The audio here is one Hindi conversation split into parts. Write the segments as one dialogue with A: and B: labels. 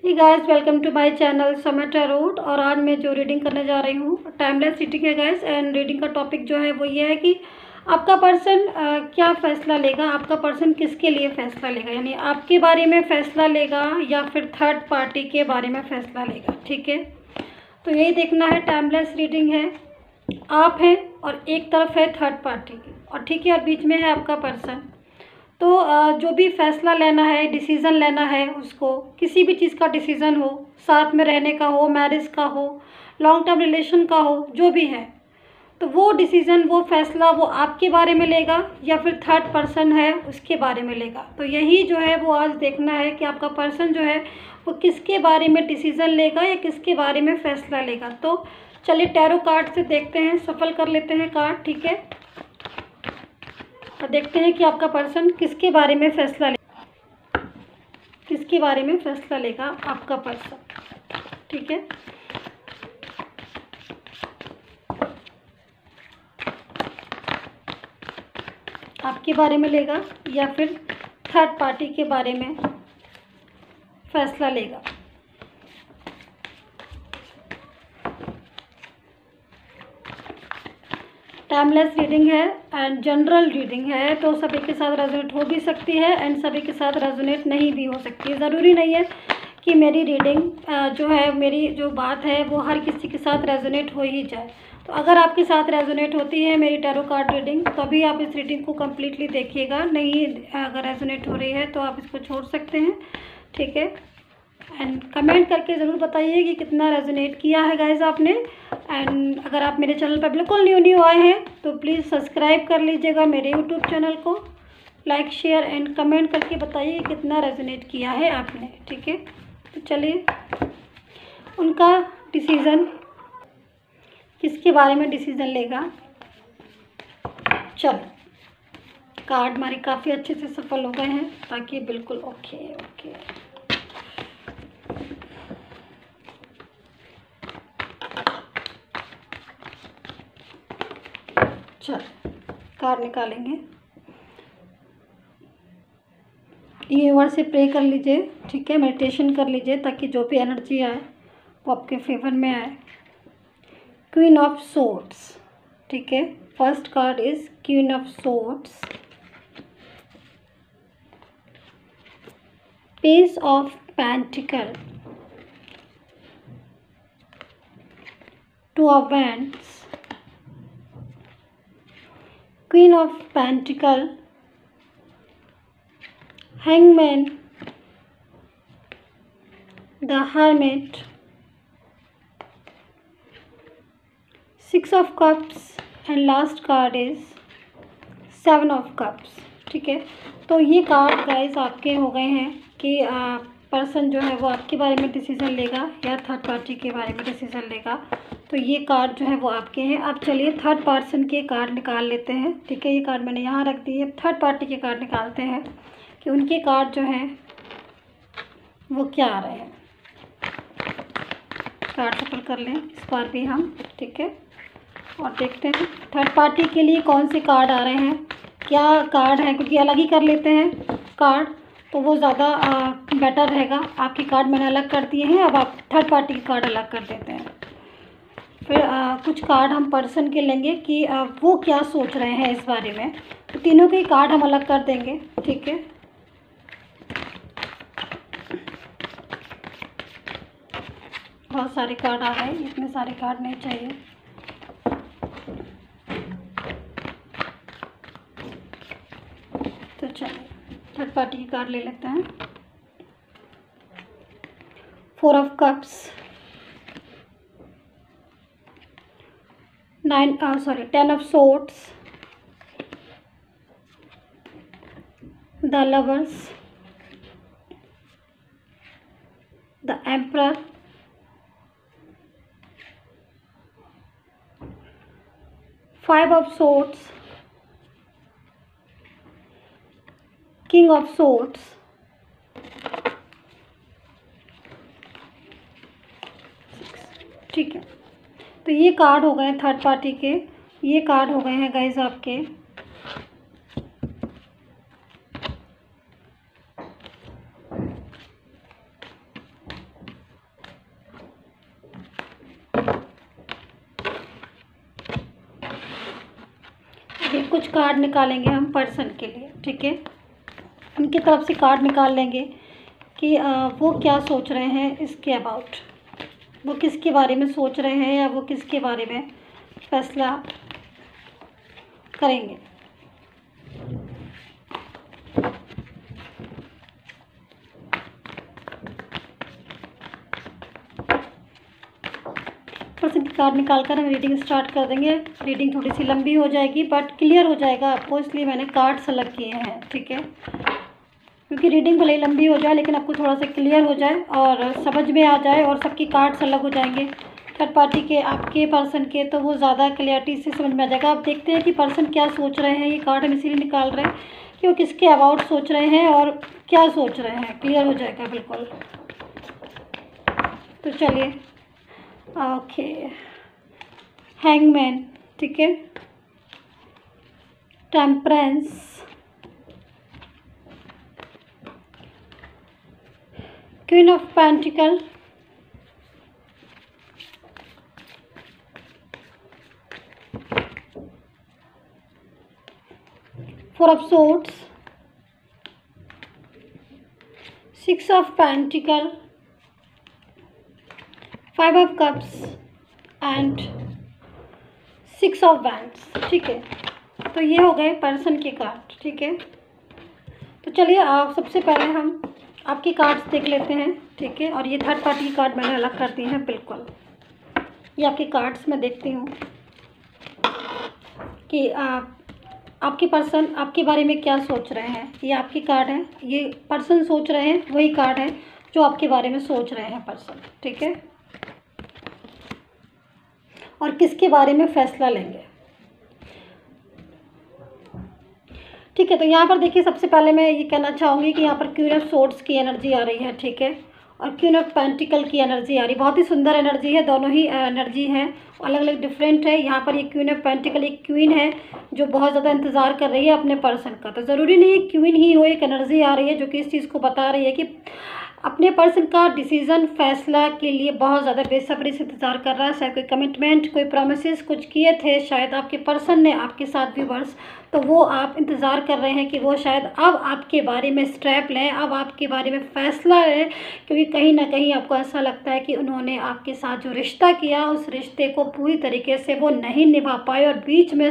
A: Hey guys, welcome to my channel Samay tarot. और आज मैं जो रीडिंग करने जा रही हूँ टाइमलेस रीडिंग है गाइस। एंड रीडिंग का टॉपिक जो है वो ये है कि आपका पर्सन क्या फ़ैसला लेगा, आपका पर्सन किसके लिए फ़ैसला लेगा, यानी आपके बारे में फ़ैसला लेगा या फिर थर्ड पार्टी के बारे में फ़ैसला लेगा। ठीक है, तो यही देखना है। टाइमलेस रीडिंग है, आप हैं और एक तरफ है थर्ड पार्टी और ठीक है, और बीच में है आपका पर्सन। तो जो भी फ़ैसला लेना है, डिसीज़न लेना है, उसको किसी भी चीज़ का डिसीज़न हो, साथ में रहने का हो, मैरिज का हो, लॉन्ग टर्म रिलेशन का हो, जो भी है, तो वो डिसीज़न, वो फ़ैसला वो आपके बारे में लेगा या फिर थर्ड पर्सन है उसके बारे में लेगा। तो यही जो है वो आज देखना है कि आपका पर्सन जो है वो किसके बारे में डिसीज़न लेगा या किसके बारे में फ़ैसला लेगा। तो चलिए टैरो कार्ड से देखते हैं, सफल कर लेते हैं कार्ड। ठीक है, तो देखते हैं कि आपका पर्सन किसके बारे में फ़ैसला किसके बारे में फ़ैसला लेगा आपका पर्सन। ठीक है, आपके बारे में लेगा या फिर थर्ड पार्टी के बारे में फ़ैसला लेगा। टाइमलेस रीडिंग है एंड जनरल रीडिंग है, तो सभी के साथ रेजोनेट हो भी सकती है एंड सभी के साथ रेजोनेट नहीं भी हो सकती है। ज़रूरी नहीं है कि मेरी रीडिंग जो है, मेरी जो बात है वो हर किसी के साथ रेजोनेट हो ही जाए। तो अगर आपके साथ रेजोनेट होती है मेरी टैरो कार्ड रीडिंग, तभी आप इस रीडिंग को कम्प्लीटली देखिएगा। नहीं, अगर रेजोनेट हो रही है तो आप इसको छोड़ सकते हैं। ठीक है, एंड कमेंट करके ज़रूर बताइए कि कितना रेजोनेट किया है गाइज आपने। एंड अगर आप मेरे चैनल पर बिल्कुल न्यू आए हैं तो प्लीज़ सब्सक्राइब कर लीजिएगा मेरे यूट्यूब चैनल को। लाइक, शेयर एंड कमेंट करके बताइए कितना रेजोनेट किया है आपने। ठीक है, तो चलिए उनका डिसीज़न, किसके बारे में डिसीज़न लेगा। चलो, कार्ड हमारे काफ़ी अच्छे से सफल हो गए हैं, ताकि बिल्कुल ओके। चलो कार्ड निकालेंगे। यूनिवर्स से प्रे कर लीजिए। ठीक है, मेडिटेशन कर लीजिए ताकि जो भी एनर्जी आए वो आपके फेवर में आए। Queen of swords. ठीक है, first card is queen of swords, page of pentacle, two of wands, queen of pentacle, hangman, the hermit, six of cups and last card is seven of cups. ठीक है, तो ये कार्ड गाइस आपके हो गए हैं कि पर्सन जो है वो आपके बारे में डिसीज़न लेगा या थर्ड पार्टी के बारे में डिसीज़न लेगा। तो ये कार्ड जो है वो आपके हैं। अब चलिए थर्ड पर्सन के कार्ड निकाल लेते हैं। ठीक है, ये कार्ड मैंने यहाँ रख दिए। थर्ड पार्टी के कार्ड निकालते हैं कि उनके कार्ड जो हैं वो क्या आ रहे हैं। कार्ड सफल कर लें इस बार भी हम। ठीक है, और देखते हैं थर्ड पार्टी के लिए कौन से कार्ड आ रहे हैं, क्या कार्ड है, क्योंकि अलग ही कर लेते हैं कार्ड तो वो ज़्यादा बेटर रहेगा। आपके कार्ड मैंने अलग कर दिए हैं, अब आप थर्ड पार्टी के कार्ड अलग कर देते हैं। फिर कुछ कार्ड हम पर्सन के लेंगे कि वो क्या सोच रहे हैं इस बारे में। तो तीनों के कार्ड हम अलग कर देंगे। ठीक है, बहुत सारे कार्ड आ रहे हैं, इतने सारे कार्ड नहीं चाहिए। तो चलिए थर्ड पार्टी की कार्ड ले लेते हैं। Four of cups, ten of swords, the lovers, the emperor, five of swords, king of swords, ठीक है, तो ये कार्ड हो गए थर्ड पार्टी के। ये कार्ड हो गए हैं गाइज आपके कुछ कार्ड निकालेंगे हम पर्सन के लिए, ठीक है। उनकी तरफ से कार्ड निकाल लेंगे कि वो क्या सोच रहे हैं इसके अबाउट, वो किसके बारे में सोच रहे हैं या वो किसके बारे में फैसला करेंगे। पर्सन की कार्ड निकाल कर हम रीडिंग स्टार्ट कर देंगे। रीडिंग थोड़ी सी लंबी हो जाएगी बट क्लियर हो जाएगा आपको, इसलिए मैंने कार्ड सेलेक्ट किए हैं, ठीक है। क्योंकि रीडिंग भले ही लंबी हो जाए लेकिन आपको थोड़ा सा क्लियर हो जाए और समझ में आ जाए और सबकी कार्ड्स अलग हो जाएंगे थर्ड पार्टी के, आपके पर्सन के, तो वो ज़्यादा क्लियरिटी से समझ में आ जाएगा। आप देखते हैं कि पर्सन क्या सोच रहे हैं। ये कार्ड हम इसीलिए निकाल रहे हैं कि वो किसके अबाउट सोच रहे हैं और क्या सोच रहे हैं, क्लियर हो जाएगा बिल्कुल। तो चलिए, ओके, हैंगमैन, ठीक है, temperance, queen of pentacle, four of swords, six of pentacle, five of cups and six of wands, ठीक है। तो ये हो गए पर्सन के कार्ड, ठीक है। तो चलिए, आप सबसे पहले हम आपकी कार्ड्स देख लेते हैं, ठीक है। और ये थर्ड पार्टी की कार्ड मैंने अलग कर दी हैं, बिल्कुल। ये आपके कार्ड्स मैं देखती हूँ कि आपके पर्सन आपके बारे में क्या सोच रहे हैं। ये आपकी कार्ड है, ये पर्सन सोच रहे हैं, वही कार्ड है जो आपके बारे में सोच रहे हैं पर्सन, ठीक है। और किसके बारे में फैसला लेंगे, ठीक है। तो यहाँ पर देखिए, सबसे पहले मैं ये कहना चाहूँगी कि यहाँ पर क्वीन ऑफ सोर्ड्स की एनर्जी आ रही है, ठीक है। और क्वीन ऑफ पेंटिकल की एनर्जी आ रही है। बहुत ही सुंदर एनर्जी है, दोनों ही एनर्जी हैं, अलग अलग डिफरेंट है। यहाँ पर ये क्वीन ऑफ पेंटिकल एक क्वीन है जो बहुत ज़्यादा इंतज़ार कर रही है अपने पर्सन का। तो ज़रूरी नहीं है क्वीन ही हो, एक एनर्जी आ रही है जो कि इस चीज़ को बता रही है कि अपने पर्सन का डिसीज़न, फैसला के लिए बहुत ज़्यादा बेसब्री से इंतज़ार कर रहा है। शायद कोई कमिटमेंट, कोई प्रोमिसेस कुछ किए थे शायद आपके पर्सन ने आपके साथ व्यूअर्स, तो वो आप इंतज़ार कर रहे हैं कि वो शायद अब आपके बारे में स्टेप लें, अब आपके बारे में फ़ैसला लें। क्योंकि कहीं ना कहीं आपको ऐसा लगता है कि उन्होंने आपके साथ जो रिश्ता किया, उस रिश्ते को पूरी तरीके से वो नहीं निभा पाए और बीच में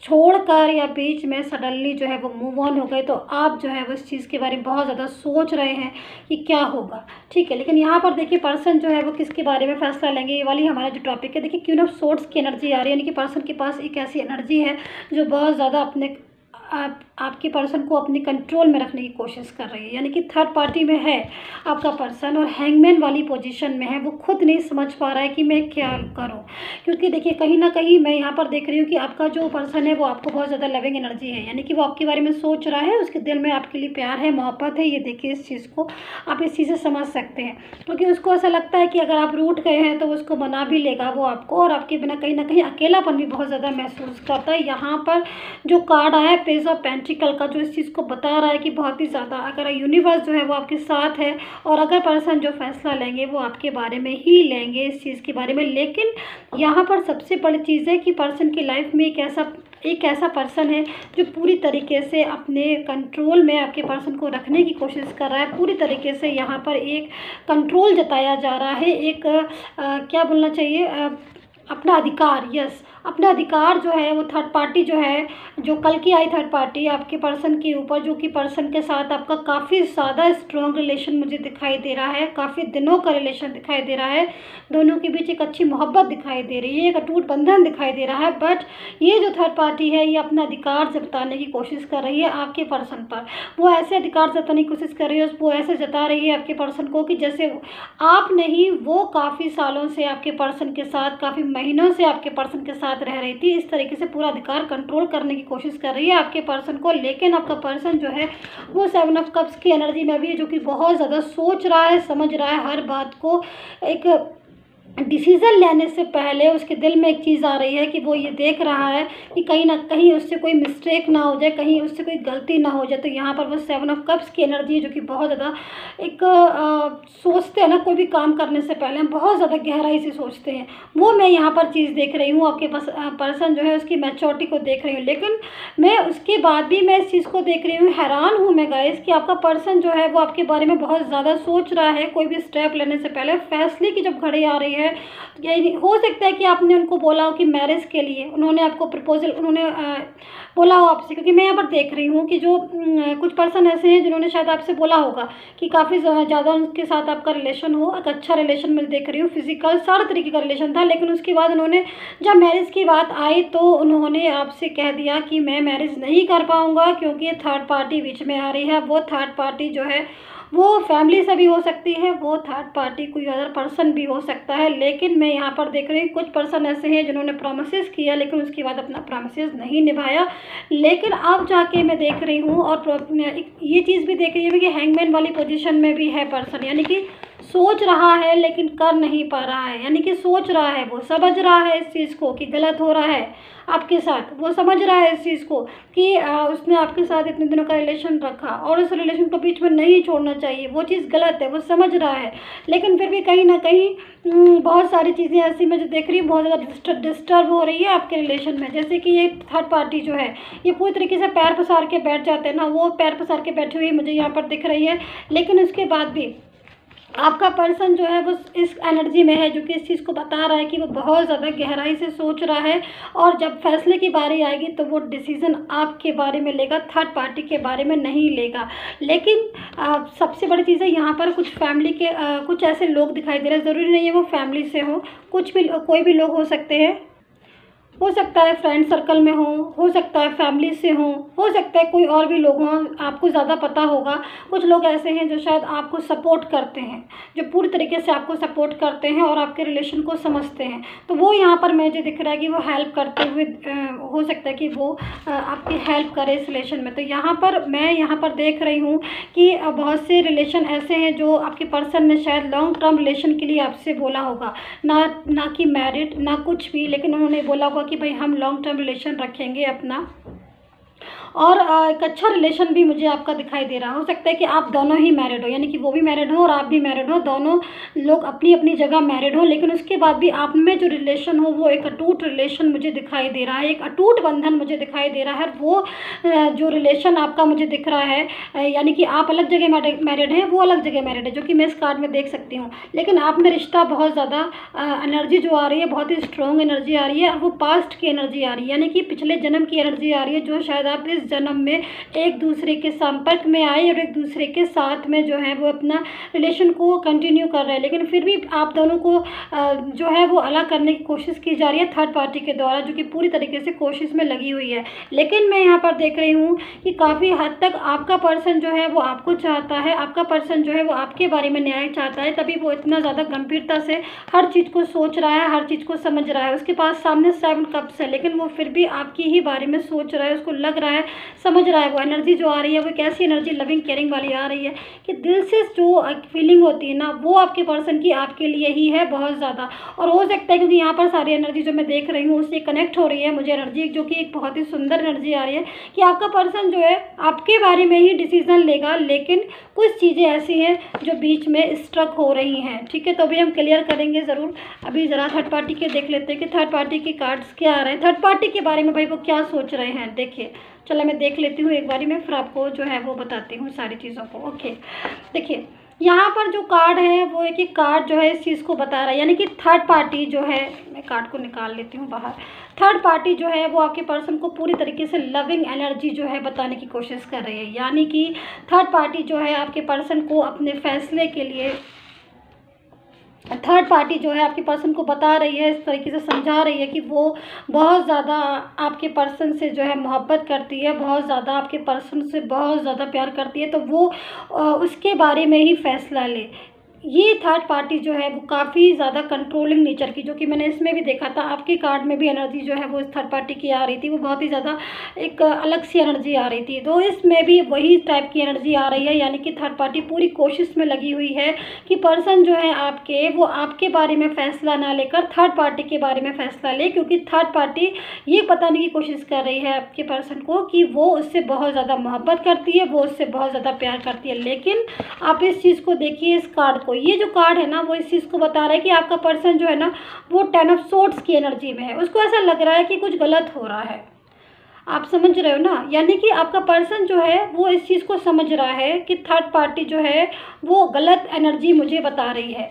A: छोड़कर या बीच में सडनली जो है वो मूव ऑन हो गए। तो आप जो है वो इस चीज़ के बारे में बहुत ज़्यादा सोच रहे हैं कि क्या होगा, ठीक है। लेकिन यहाँ पर देखिए, पर्सन जो है वो किसके बारे में फैसला लेंगे, ये वाली हमारा जो टॉपिक है। देखिए, क्वीन ऑफ सोर्ड्स की एनर्जी आ रही है, यानी कि पर्सन के पास एक ऐसी एनर्जी है जो बहुत ज़्यादा अपने आपके पर्सन को अपने कंट्रोल में रखने की कोशिश कर रही है। यानी कि थर्ड पार्टी में है आपका पर्सन और हैंगमैन वाली पोजीशन में है। वो खुद नहीं समझ पा रहा है कि मैं क्या करूं। क्योंकि देखिए, कहीं ना कहीं मैं यहाँ पर देख रही हूँ कि आपका जो पर्सन है वो आपको बहुत ज़्यादा लविंग एनर्जी है, यानी कि वो आपके बारे में सोच रहा है, उसके दिल में आपके लिए प्यार है, मोहब्बत है। ये देखिए, इस चीज़ को आप इस चीज़ से समझ सकते हैं। क्योंकि उसको ऐसा लगता है कि अगर आप रूठ गए हैं तो उसको मना भी लेगा वो आपको, और आपके बिना कहीं ना कहीं अकेलापन भी बहुत ज़्यादा महसूस करता है। यहाँ पर जो कार्ड आया है पेज ऑफ पेंटिकल का, जो इस चीज़ को बता रहा है कि बहुत ही ज़्यादा अगर यूनिवर्स जो है वो आपके साथ है, और अगर पर्सन जो फैसला लेंगे वो आपके बारे में ही लेंगे, इस चीज़ के बारे में। लेकिन यहाँ पर सबसे बड़ी चीज़ है कि पर्सन की लाइफ में एक ऐसा पर्सन है जो पूरी तरीके से अपने कंट्रोल में आपके पर्सन को रखने की कोशिश कर रहा है। पूरी तरीके से यहाँ पर एक कंट्रोल जताया जा रहा है, एक क्या बोलना चाहिए, अपना अधिकार, यस, अपना अधिकार जो है वो थर्ड पार्टी जो है, जो कल की आई थर्ड पार्टी आपके पर्सन के ऊपर, जो कि पर्सन के साथ आपका काफ़ी ज़्यादा स्ट्रॉन्ग रिलेशन मुझे दिखाई दे रहा है, काफ़ी दिनों का रिलेशन दिखाई दे रहा है, दोनों के बीच एक अच्छी मोहब्बत दिखाई दे रही है, एक अटूट बंधन दिखाई दे रहा है। बट ये जो थर्ड पार्टी है ये अपना अधिकार जताने की कोशिश कर रही है आपके पर्सन पर। वो ऐसे अधिकार जताने की कोशिश कर रही है, वो ऐसे जता रही है आपके पर्सन को कि जैसे आप नहीं, वो काफ़ी सालों से आपके पर्सन के साथ, काफ़ी महीनों से आपके पर्सन के साथ रह रही थी। इस तरीके से पूरा अधिकार कंट्रोल करने की कोशिश कर रही है आपके पर्सन को। लेकिन आपका पर्सन जो है वो सेवन ऑफ कप्स की एनर्जी में भी है, जो कि बहुत ज़्यादा सोच रहा है, समझ रहा है हर बात को, एक डिसीज़न लेने से पहले उसके दिल में एक चीज़ आ रही है कि वो ये देख रहा है कि कहीं ना कहीं उससे कोई मिस्टेक ना हो जाए, कहीं उससे कोई गलती ना हो जाए। तो यहाँ पर वो 7 ऑफ कप्स की एनर्जी है, जो कि बहुत ज़्यादा एक सोचते हैं ना, कोई भी काम करने से पहले हम बहुत ज़्यादा गहराई से सोचते हैं। वो मैं यहाँ पर चीज़ देख रही हूँ, आपके पास पर्सन जो है उसकी मैच्योरिटी को देख रही हूँ। लेकिन मैं उसके बाद भी मैं इस चीज़ को देख रही हूँ, हैरान हूँ मैं गाइस, कि आपका पर्सन जो है वो आपके बारे में बहुत ज़्यादा सोच रहा है। कोई भी स्टेप लेने से पहले फैसले की जब घड़ी आ रही है, यही हो सकता है कि आपने उनको बोला हो कि मैरिज के लिए उन्होंने आपको प्रपोजल उन्होंने बोला हो आपसे, क्योंकि मैं यहाँ पर देख रही हूँ कि जो कुछ पर्सन ऐसे हैं जिन्होंने शायद आपसे बोला होगा कि काफ़ी ज़्यादा उनके साथ आपका रिलेशन हो, एक अच्छा रिलेशन मैं देख रही हूँ, फिजिकल सारे तरीके का रिलेशन था। लेकिन उसके बाद उन्होंने जब मैरिज की बात आई तो उन्होंने आपसे कह दिया कि मैं मैरिज नहीं कर पाऊँगा, क्योंकि थर्ड पार्टी बीच में आ रही है। वो थर्ड पार्टी जो है वो फैमिली से भी हो सकती है, वो थर्ड पार्टी कोई अदर पर्सन भी हो सकता है। लेकिन मैं यहाँ पर देख रही हूँ कुछ पर्सन ऐसे हैं जिन्होंने प्रॉमिसेस किया, लेकिन उसके बाद अपना प्रॉमिसेस नहीं निभाया। लेकिन अब जाके मैं देख रही हूँ, और ये चीज़ भी देख रही हूँ कि हैंगमैन वाली पोजीशन में भी है पर्सन, यानी कि सोच रहा है लेकिन कर नहीं पा रहा है। यानी कि सोच रहा है, वो समझ रहा है इस चीज़ को कि गलत हो रहा है आपके साथ, वो समझ रहा है इस चीज़ को कि उसने आपके साथ इतने दिनों का रिलेशन रखा और उस रिलेशन को बीच में नहीं छोड़ना चाहिए, वो चीज़ गलत है, वो समझ रहा है। लेकिन फिर भी कहीं ना कहीं बहुत सारी चीज़ें ऐसी मैं जो देख रही हूँ बहुत ज़्यादा डिस्टर्ब हो रही है आपके रिलेशन में। जैसे कि ये थर्ड पार्टी जो है ये पूरी तरीके से पैर पसार के बैठ जाते हैं ना, वो पैर पसार के बैठी हुई मुझे यहाँ पर दिख रही है। लेकिन उसके बाद भी आपका पर्सन जो है वो इस एनर्जी में है, जो कि इस चीज़ को बता रहा है कि वो बहुत ज़्यादा गहराई से सोच रहा है, और जब फैसले की बारी आएगी तो वो डिसीज़न आपके बारे में लेगा, थर्ड पार्टी के बारे में नहीं लेगा। लेकिन सबसे बड़ी चीज़ है यहाँ पर कुछ फैमिली के कुछ ऐसे लोग दिखाई दे रहे हैं, ज़रूरी नहीं है वो फैमिली से हो, कुछ भी कोई भी लोग हो सकते हैं, हो सकता है फ्रेंड सर्कल में हो सकता है फैमिली से हो सकता है कोई और भी लोग हों, आपको ज़्यादा पता होगा। कुछ लोग ऐसे हैं जो शायद आपको सपोर्ट करते हैं, जो पूरी तरीके से आपको सपोर्ट करते हैं और आपके रिलेशन को समझते हैं। तो वो यहाँ पर मुझे दिख रहा है कि वो हेल्प करते हुए हो सकता है कि वो आपकी हेल्प करे इस रिलेशन में। तो मैं यहाँ पर देख रही हूँ कि बहुत से रिलेशन ऐसे हैं जो आपके पर्सन ने शायद लॉन्ग टर्म रिलेशन के लिए आपसे बोला होगा, ना कि मैरिड ना कुछ भी, लेकिन उन्होंने बोला होगा कि भाई हम लॉन्ग टर्म रिलेशन रखेंगे अपना, और एक अच्छा रिलेशन भी मुझे आपका दिखाई दे रहा है। हो सकता है कि आप दोनों ही मैरिड हो, यानी कि वो भी मैरिड हो और आप भी मैरिड हो, दोनों लोग अपनी अपनी जगह मैरिड हो। लेकिन उसके बाद भी आप में जो रिलेशन हो वो एक अटूट रिलेशन मुझे दिखाई दे रहा है, एक अटूट बंधन मुझे दिखाई दे रहा है। वो जो रिलेशन आपका मुझे दिख रहा है, यानी कि आप अलग जगह मैरिड हैं, वो अलग जगह मैरिड है, जो कि मैं इस कार्ड में देख सकती हूँ। लेकिन आप में रिश्ता बहुत ज़्यादा एनर्जी जो आ रही है, बहुत ही स्ट्रॉन्ग एनर्जी आ रही है, और वो पास्ट की एनर्जी आ रही है, यानी कि पिछले जन्म की एनर्जी आ रही है, जो शायद आप इस जन्म में एक दूसरे के संपर्क में आए और एक दूसरे के साथ में जो है वो अपना रिलेशन को कंटिन्यू कर रहे हैं। लेकिन फिर भी आप दोनों को जो है वो अलग करने की कोशिश की जा रही है थर्ड पार्टी के द्वारा, जो कि पूरी तरीके से कोशिश में लगी हुई है। लेकिन मैं यहाँ पर देख रही हूँ कि काफ़ी हद तक आपका पर्सन जो है वो आपको चाहता है, आपका पर्सन जो है वो आपके बारे में न्याय चाहता है, तभी वो इतना ज़्यादा गंभीरता से हर चीज़ को सोच रहा है, हर चीज़ को समझ रहा है। उसके पास सामने 7 कप्स है, लेकिन वो फिर भी आपकी ही बारे में सोच रहा है, उसको लग रहा है, समझ रहा है। वो एनर्जी जो आ रही है वो कैसी एनर्जी लविंग केयरिंग वाली आ रही है कि दिल से जो फीलिंग होती है ना, वो आपके पर्सन की आपके लिए ही है बहुत ज़्यादा। और हो सकता है क्योंकि यहाँ पर सारी एनर्जी जो मैं देख रही हूँ उससे कनेक्ट हो रही है मुझे एनर्जी, जो कि एक बहुत ही सुंदर एनर्जी आ रही है कि आपका पर्सन जो है आपके बारे में ही डिसीजन लेगा। लेकिन कुछ चीज़ें ऐसी हैं जो बीच में स्ट्रक हो रही हैं, ठीक है। तो अभी हम क्लियर करेंगे ज़रूर। अभी ज़रा थर्ड पार्टी के देख लेते हैं कि थर्ड पार्टी के कार्ड्स क्या आ रहे हैं, थर्ड पार्टी के बारे में भाई वो क्या सोच रहे हैं। देखिए, चलो मैं देख लेती हूँ एक बारी में, फिर आपको जो है वो बताती हूँ सारी चीज़ों को। ओके, देखिए यहाँ पर जो कार्ड है वो एक एक कार्ड जो है इस चीज़ को बता रहा है, यानी कि थर्ड पार्टी जो है, मैं कार्ड को निकाल लेती हूँ बाहर। थर्ड पार्टी जो है वो आपके पर्सन को पूरी तरीके से लविंग एनर्जी जो है बताने की कोशिश कर रही है, यानी कि थर्ड पार्टी जो है आपके पर्सन को अपने फैसले के लिए, थर्ड पार्टी जो है आपके पर्सन को बता रही है, इस तरीके से समझा रही है कि वो बहुत ज़्यादा आपके पर्सन से जो है मोहब्बत करती है, बहुत ज़्यादा आपके पर्सन से बहुत ज़्यादा प्यार करती है। तो वो उसके बारे में ही फैसला ले, ये थर्ड पार्टी जो है वो काफ़ी ज़्यादा कंट्रोलिंग नेचर की, जो कि मैंने इसमें भी देखा था, आपके कार्ड में भी एनर्जी जो है वो इस थर्ड पार्टी की आ रही थी, वो बहुत ही ज़्यादा एक अलग सी एनर्जी आ रही थी। तो इसमें भी वही टाइप की एनर्जी आ रही है, यानी कि थर्ड पार्टी पूरी कोशिश में लगी हुई है कि पर्सन जो है आपके, वो आपके बारे में फ़ैसला ना लेकर थर्ड पार्टी के बारे में फ़ैसला ले, क्योंकि थर्ड पार्टी ये बताने की कोशिश कर रही है आपके पर्सन को कि वो उससे बहुत ज़्यादा मोहब्बत करती है, वो उससे बहुत ज़्यादा प्यार करती है। लेकिन आप इस चीज़ को देखिए, इस कार्ड को, ये जो कार्ड है ना वो इस चीज़ को बता रहा है कि आपका पर्सन जो है ना वो 10 ऑफ सोर्ड्स की एनर्जी में है। उसको ऐसा लग रहा है कि कुछ गलत हो रहा है। आप समझ रहे हो ना, यानी कि आपका पर्सन जो है वो इस चीज़ को समझ रहा है कि थर्ड पार्टी जो है वो गलत एनर्जी मुझे बता रही है।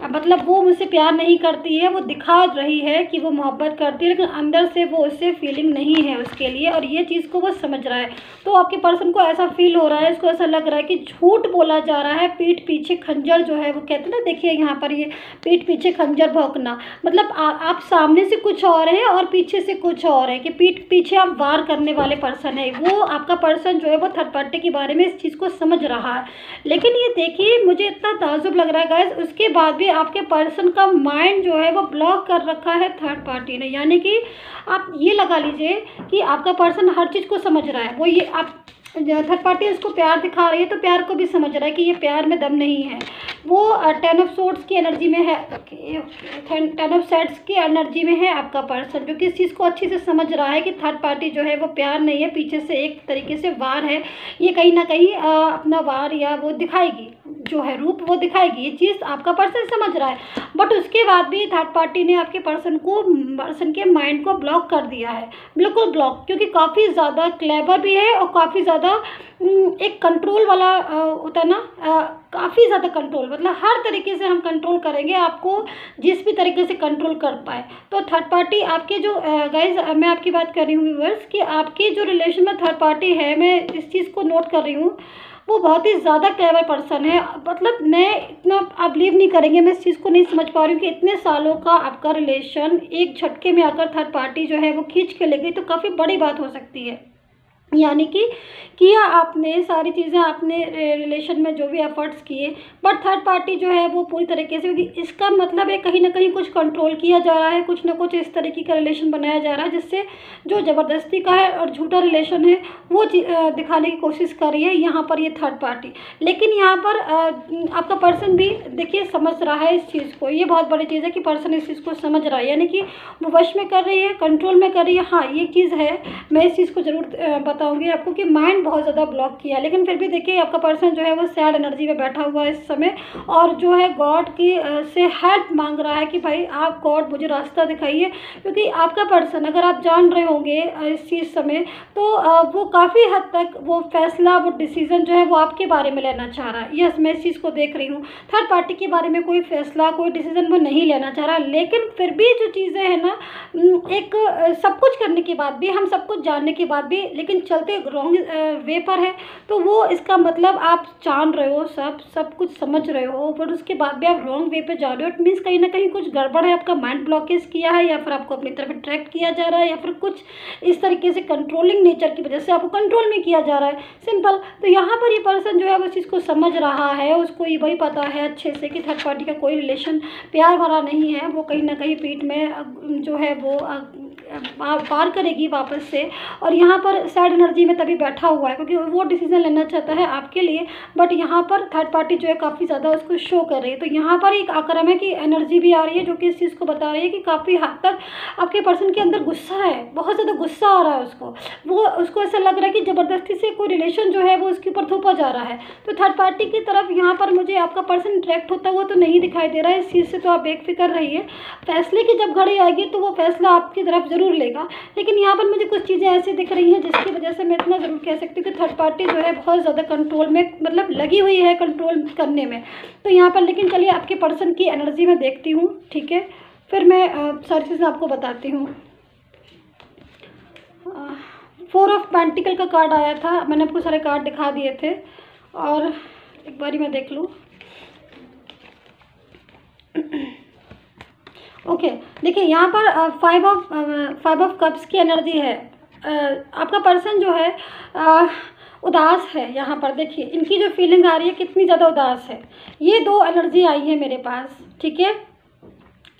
A: मतलब वो मुझसे प्यार नहीं करती है, वो दिखा रही है कि वो मोहब्बत करती है, लेकिन अंदर से वो उससे फीलिंग नहीं है उसके लिए, और ये चीज़ को वो समझ रहा है। तो आपके पर्सन को ऐसा फील हो रहा है, इसको ऐसा लग रहा है कि झूठ बोला जा रहा है, पीठ पीछे खंजर जो है वो कहते हैं ना, देखिए यहाँ पर ये पीठ पीछे खंजर भौंकना, मतलब आप सामने से कुछ और है और पीछे से कुछ और है, कि पीठ पीछे आप वार करने वाले पर्सन है। वो आपका पर्सन जो है वो थर्ड पार्टी के बारे में इस चीज़ को समझ रहा है। लेकिन ये देखिए, मुझे इतना ताज्जुब लग रहा है गाइस, उसके बाद भी आपके पर्सन का माइंड जो है वो ब्लॉक कर रखा है थर्ड पार्टी ने। यानी कि आप ये लगा लीजिए कि आपका पर्सन हर चीज़ को समझ रहा है। वो ये आप थर्ड पार्टी उसको प्यार दिखा रही है तो प्यार को भी समझ रहा है कि ये प्यार में दम नहीं है। वो 10 ऑफ सोर्ड्स की एनर्जी में है, 10 ऑफ सेड्स की एनर्जी में है आपका पर्सन, जो कि इस चीज़ को अच्छे से समझ रहा है कि थर्ड पार्टी जो है वो प्यार नहीं है, पीछे से एक तरीके से वार है, ये कहीं ना कहीं अपना वार या वो दिखाएगी, जो है रूप वो दिखाएगी। ये चीज़ आपका पर्सन समझ रहा है, बट उसके बाद भी थर्ड पार्टी ने आपके पर्सन के माइंड को ब्लॉक कर दिया है, बिल्कुल ब्लॉक, क्योंकि काफ़ी ज़्यादा क्लेवर भी है और काफ़ी ज़्यादा एक कंट्रोल वाला होता है ना, काफ़ी ज़्यादा कंट्रोल, मतलब हर तरीके से हम कंट्रोल करेंगे आपको, जिस भी तरीके से कंट्रोल कर पाए। तो थर्ड पार्टी आपके जो गाइज, मैं आपकी बात कर रही हूँ व्यूअर्स, कि आपके जो रिलेशन में थर्ड पार्टी है, मैं इस चीज़ को नोट कर रही हूँ, वो बहुत ही ज़्यादा क्लेवर पर्सन है। मतलब मैं इतना, आप बिलीव नहीं करेंगे, मैं इस चीज़ को नहीं समझ पा रही हूँ कि इतने सालों का आपका रिलेशन एक झटके में आकर थर्ड पार्टी जो है वो खींच के ले गई, तो काफ़ी बड़ी बात हो सकती है। यानी कि किया आपने सारी चीज़ें, आपने रिलेशन में जो भी एफर्ट्स किए, बट थर्ड पार्टी जो है वो पूरी तरीके से, क्योंकि इसका मतलब है कहीं ना कहीं कुछ कंट्रोल किया जा रहा है, कुछ ना कुछ इस तरीके का रिलेशन बनाया जा रहा है जिससे जो ज़बरदस्ती का है और झूठा रिलेशन है वो दिखाने की कोशिश कर रही है यहाँ पर ये थर्ड पार्टी। लेकिन यहाँ पर आपका पर्सन भी देखिए समझ रहा है इस चीज़ को, ये बहुत बड़ी चीज़ है कि पर्सन इस चीज़ को समझ रहा है, यानी कि वो वश में कर रही है, कंट्रोल में कर रही है। हाँ, ये चीज़ है, मैं इस चीज़ को ज़रूर बताऊंगी आपको कि माइंड बहुत ज़्यादा ब्लॉक किया, लेकिन फिर भी देखिए आपका पर्सन जो है वो सैड एनर्जी में बैठा हुआ है इस समय, और जो है गॉड की से हेल्प मांग रहा है कि भाई आप गॉड मुझे रास्ता दिखाइए। क्योंकि आपका पर्सन, अगर आप जान रहे होंगे इस चीज़ समय, तो वो काफ़ी हद तक वो फैसला, वो डिसीज़न जो है वो आपके बारे में लेना चाह रहा है। यस, मैं इस चीज़ को देख रही हूँ, थर्ड पार्टी के बारे में कोई फैसला, कोई डिसीज़न वो नहीं लेना चाह रहा, लेकिन फिर भी जो चीज़ें हैं ना, एक सब कुछ करने के बाद भी, हम सब कुछ जानने के बाद भी, लेकिन चलते रॉन्ग वे पर है, तो वो इसका मतलब आप जान रहे हो, सब कुछ समझ रहे हो, बट उसके बाद भी आप रॉन्ग वे पे जा रहे हो। इट मीन्स कहीं ना कहीं कुछ गड़बड़ है, आपका माइंड ब्लॉकेज किया है, या फिर आपको अपनी तरफ अट्रैक्ट किया जा रहा है, या फिर कुछ इस तरीके से कंट्रोलिंग नेचर की वजह से आपको कंट्रोल में किया जा रहा है, सिंपल। तो यहाँ पर ये पर्सन जो है वो इस चीज़ को समझ रहा है, उसको ये वही पता है अच्छे से कि थर्ड पार्टी का कोई रिलेशन प्यार भरा नहीं है, वो कहीं ना कहीं पीठ में जो है वो पार करेगी वापस से, और यहाँ पर सैड एनर्जी में तभी बैठा हुआ है क्योंकि वो डिसीजन लेना चाहता है आपके लिए, बट यहाँ पर थर्ड पार्टी जो है काफ़ी ज़्यादा उसको शो कर रही है। तो यहाँ पर एक आक्रामक की एनर्जी भी आ रही है, जो कि इस चीज़ को बता रही है कि काफ़ी हद तक आपके पर्सन के अंदर गुस्सा है, बहुत ज़्यादा गुस्सा आ रहा है उसको ऐसा लग रहा है कि ज़बरदस्ती से कोई रिलेशन जो है वो उसके ऊपर थोपा जा रहा है। तो थर्ड पार्टी की तरफ यहाँ पर मुझे आपका पर्सन इंटरेक्ट होता हुआ तो नहीं दिखाई दे रहा है, इस चीज़ से तो आप बेफिक्र रहिए। फैसले की जब घड़ी आएगी तो वो फैसला आपकी तरफ ज़रूर लेगा, लेकिन यहाँ पर मुझे कुछ चीज़ें ऐसी दिख रही हैं जिसकी वजह से मैं इतना ज़रूर कह सकती हूँ कि थर्ड पार्टी जो है बहुत ज़्यादा कंट्रोल में, मतलब लगी हुई है कंट्रोल करने में। तो यहाँ पर लेकिन चलिए आपके पर्सन की एनर्जी में देखती हूँ, ठीक है, फिर मैं सारी चीज़ें आपको बताती हूँ। 4 ऑफ पेंटिकल का कार्ड आया था, मैंने आपको सारे कार्ड दिखा दिए थे, और एक बारी मैं देख लूँ। ओके, देखिए यहाँ पर 5 ऑफ कप्स की एनर्जी है। आपका पर्सन जो है उदास है। यहाँ पर देखिए इनकी जो फीलिंग आ रही है कितनी ज़्यादा उदास है। ये 2 एनर्जी आई है मेरे पास, ठीक है।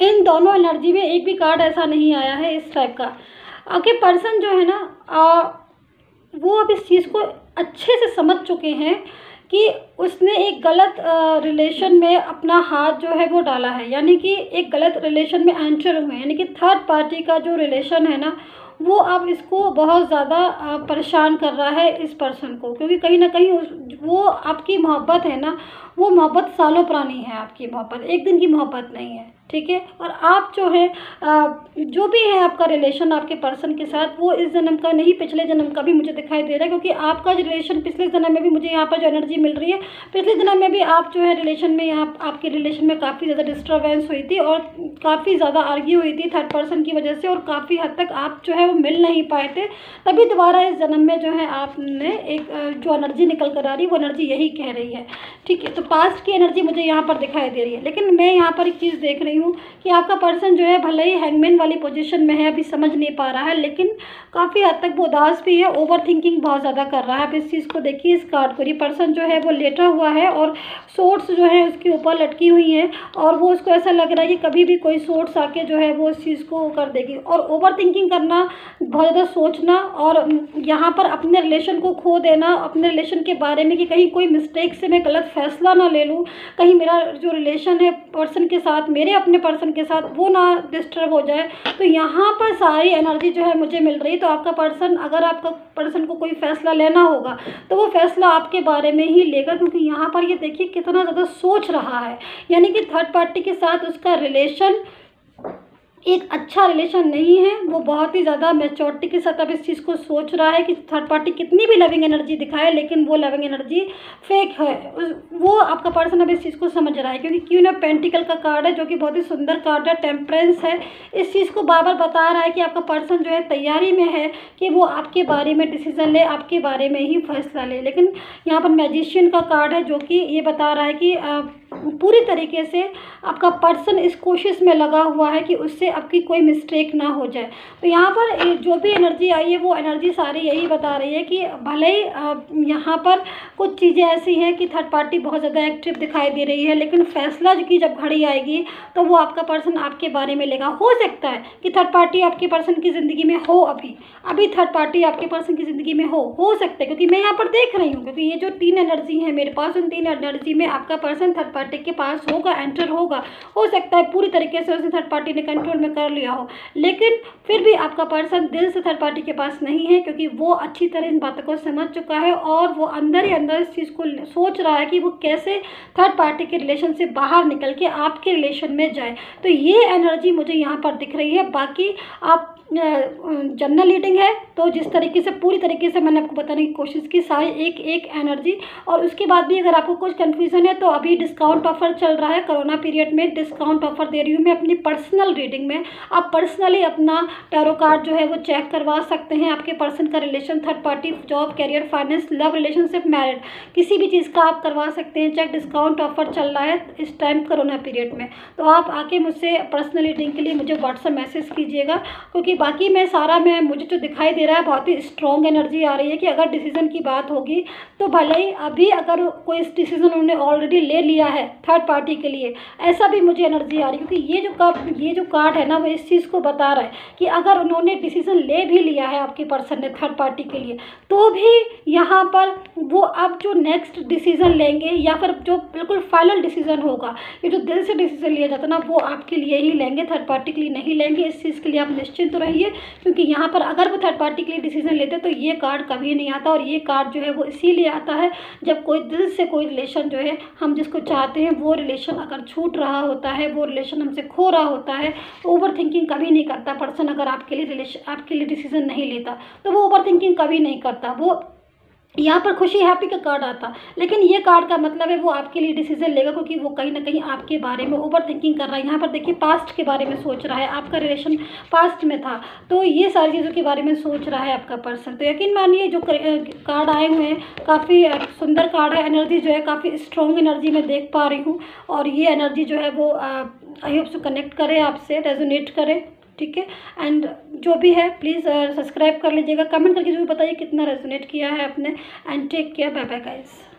A: इन दोनों एनर्जी में एक भी कार्ड ऐसा नहीं आया है इस टाइप का। आपके पर्सन जो है ना वो अब इस चीज़ को अच्छे से समझ चुके हैं कि उसने एक गलत रिलेशन में अपना हाथ जो है वो डाला है, यानी कि एक गलत रिलेशन में एंटर हुए हैं, यानी कि थर्ड पार्टी का जो रिलेशन है ना वो अब इसको बहुत ज़्यादा परेशान कर रहा है इस पर्सन को, क्योंकि कहीं ना कहीं वो आपकी मोहब्बत है ना, वो मोहब्बत सालों पुरानी है। आपकी मोहब्बत एक दिन की मोहब्बत नहीं है, ठीक है। और आप जो है जो भी है आपका रिलेशन आपके पर्सन के साथ, वो इस जन्म का नहीं पिछले जन्म का भी मुझे दिखाई दे रहा है, क्योंकि आपका जो रिलेशन पिछले जन्म में भी मुझे यहाँ पर जो एनर्जी मिल रही है, पिछले जन्म में भी आप जो है रिलेशन में आपके रिलेशन में काफ़ी ज़्यादा डिस्टर्बेंस हुई थी और काफ़ी ज़्यादा आर्ग्यू हुई थी थर्ड पर्सन की वजह से, और काफ़ी हद तक आप जो है वो मिल नहीं पाए थे। तभी दोबारा इस जन्म में जो है आपने एक जो एनर्जी निकल कर आ रही है वो एनर्जी यही कह रही है, ठीक है। तो पास्ट की एनर्जी मुझे यहाँ पर दिखाई दे रही है, लेकिन मैं यहाँ पर एक चीज़ देख रही हूँ कि आपका पर्सन जो है भले ही हैंगमैन वाली पोजीशन में है, अभी समझ नहीं पा रहा है, लेकिन काफ़ी हद तक वो उदास भी है, ओवर थिंकिंग बहुत ज़्यादा कर रहा है। आप इस चीज़ को देखिए, इस कार्ड को, ये पर्सन जो है वो लेटा हुआ है और सोर्ट्स जो है उसके ऊपर लटकी हुई हैं, और वो उसको ऐसा लग रहा है कि कभी भी कोई सोर्ट्स आके जो है वो इस चीज़ को कर देगी। और ओवर थिंकिंग करना, बहुत ज़्यादा सोचना, और यहाँ पर अपने रिलेशन को खो देना, अपने रिलेशन के बारे में कि कहीं कोई मिस्टेक से मैं गलत फैसला ना ले लूँ, कहीं मेरा जो रिलेशन है पर्सन के साथ, मेरे अपने पर्सन के साथ, वो ना डिस्टर्ब हो जाए। तो यहाँ पर सारी एनर्जी जो है मुझे मिल रही है। तो आपका पर्सन, अगर आपका पर्सन को कोई फैसला लेना होगा तो वो फैसला आपके बारे में ही लेगा, क्योंकि यहाँ पर ये देखिए कितना ज़्यादा सोच रहा है, यानी कि थर्ड पार्टी के साथ उसका रिलेशन एक अच्छा रिलेशन नहीं है। वो बहुत ही ज़्यादा मैच्योरिटी के साथ अब इस चीज़ को सोच रहा है कि थर्ड पार्टी कितनी भी लविंग एनर्जी दिखाए, लेकिन वो लविंग एनर्जी फेक है। वो आपका पर्सन अब इस चीज़ को समझ रहा है, क्योंकि क्वीन ऑफ पेंटिकल का कार्ड है जो कि बहुत ही सुंदर कार्ड है, टेम्परेंस है। इस चीज़ को बार बार बता रहा है कि आपका पर्सन जो है तैयारी में है कि वो आपके बारे में डिसीजन ले, आपके बारे में ही फैसला ले। लेकिन यहाँ पर मैजिशियन का कार्ड है जो कि ये बता रहा है कि पूरी तरीके से आपका पर्सन इस कोशिश में लगा हुआ है कि उससे आपकी कोई मिस्टेक ना हो जाए। तो यहाँ पर जो भी एनर्जी आई है वो एनर्जी सारी यही बता रही है कि भले ही यहाँ पर कुछ चीज़ें ऐसी हैं कि थर्ड पार्टी बहुत ज़्यादा एक्टिव दिखाई दे रही है, लेकिन फैसला की जब घड़ी आएगी तो वो आपका पर्सन आपके बारे में लेगा। हो सकता है कि थर्ड पार्टी आपके पर्सन की ज़िंदगी में हो, अभी थर्ड पार्टी आपके पर्सन की ज़िंदगी में हो सकता है, क्योंकि मैं यहाँ पर देख रही हूँ, क्योंकि ये जो 3 एनर्जी है मेरे पास, उन 3 एनर्जी में आपका पर्सन थर्ड पार्टी के पास होगा, एंटर होगा। हो सकता है पूरी तरीके से उसने थर्ड पार्टी ने कंट्रोल में कर लिया हो, लेकिन फिर भी आपका पर्सन दिल से थर्ड पार्टी के पास नहीं है, क्योंकि वो अच्छी तरह इन बातों को समझ चुका है और वो अंदर ही अंदर इस चीज़ को सोच रहा है कि वो कैसे थर्ड पार्टी के रिलेशन से बाहर निकल के आपके रिलेशन में जाए। तो ये एनर्जी मुझे यहाँ पर दिख रही है। बाकी आप जनरल रीडिंग है, तो जिस तरीके से पूरी तरीके से मैंने आपको बताने की कोशिश की सारी एक एनर्जी। और उसके बाद भी अगर आपको कुछ कन्फ्यूज़न है तो अभी डिस्काउंट ऑफर चल रहा है, कोरोना पीरियड में डिस्काउंट ऑफर दे रही हूँ मैं अपनी पर्सनल रीडिंग में। आप पर्सनली अपना टैरो कार्ड जो है वो चेक करवा सकते हैं। आपके पर्सन का relation, third party, job, career, finance, love, relationship, married, किसी भी चीज़ का आप करवा सकते हैं चेक। डिस्काउंट ऑफर चल रहा है इस टाइम कोरोना पीरियड में, तो आप आके मुझसे पर्सनल रीडिंग के लिए मुझे व्हाट्सएप मैसेज कीजिएगा, क्योंकि बाकी मुझे जो दिखाई दे रहा है बहुत ही स्ट्रॉन्ग एनर्जी आ रही है कि अगर डिसीजन की बात होगी तो भले ही अभी अगर कोई डिसीजन उन्होंने ऑलरेडी ले लिया है थर्ड पार्टी के लिए, ऐसा भी मुझे एनर्जी आ रही है, क्योंकि ये जो कार्ड है ना वो इस चीज़ को बता रहा है कि अगर उन्होंने डिसीजन ले भी लिया है आपके पर्सन ने थर्ड पार्टी के लिए, तो भी यहाँ पर वो अब जो नेक्स्ट डिसीजन लेंगे या फिर जो बिल्कुल फाइनल डिसीजन होगा, ये जो दिल से डिसीजन लिया जाता है ना, वो आपके लिए ही लेंगे, थर्ड पार्टी के लिए नहीं लेंगे। इस चीज़ के लिए आप निश्चिंत रहिए, क्योंकि यहाँ पर अगर वो थर्ड पार्टी के लिए डिसीजन लेते तो ये कार्ड कभी नहीं आता। और ये कार्ड जो है वो इसीलिए आता है जब कोई दिल से कोई रिलेशन जो है हम जिसको चाहते हैं वो रिलेशन अगर छूट रहा होता है, वो रिलेशन हमसे खो रहा होता है। ओवर थिंकिंग कभी नहीं करता पर्सन, अगर आपके लिए डिसीजन नहीं लेता तो वो ओवर थिंकिंग कभी नहीं करता। वो यहाँ पर खुशी हैप्पी का कार्ड आता, लेकिन ये कार्ड का मतलब है वो आपके लिए डिसीजन लेगा, क्योंकि वो कहीं ना कहीं आपके बारे में ओवर थिंकिंग कर रहा है। यहाँ पर देखिए पास्ट के बारे में सोच रहा है, आपका रिलेशन पास्ट में था, तो ये सारी चीज़ों के बारे में सोच रहा है आपका पर्सन। तो यकीन मानिए जो कार्ड आए हुए हैं काफ़ी सुंदर कार्ड है, एनर्जी जो है काफ़ी स्ट्रॉन्ग एनर्जी मैं देख पा रही हूँ। और ये एनर्जी जो है वो आई होप सो कनेक्ट करे आपसे, रेजोनेट करे, ठीक है। एंड जो भी है प्लीज़ सब्सक्राइब कर लीजिएगा, कमेंट करके जो भी बताइए कितना रेजोनेट किया है आपने। And take care, bye bye guys.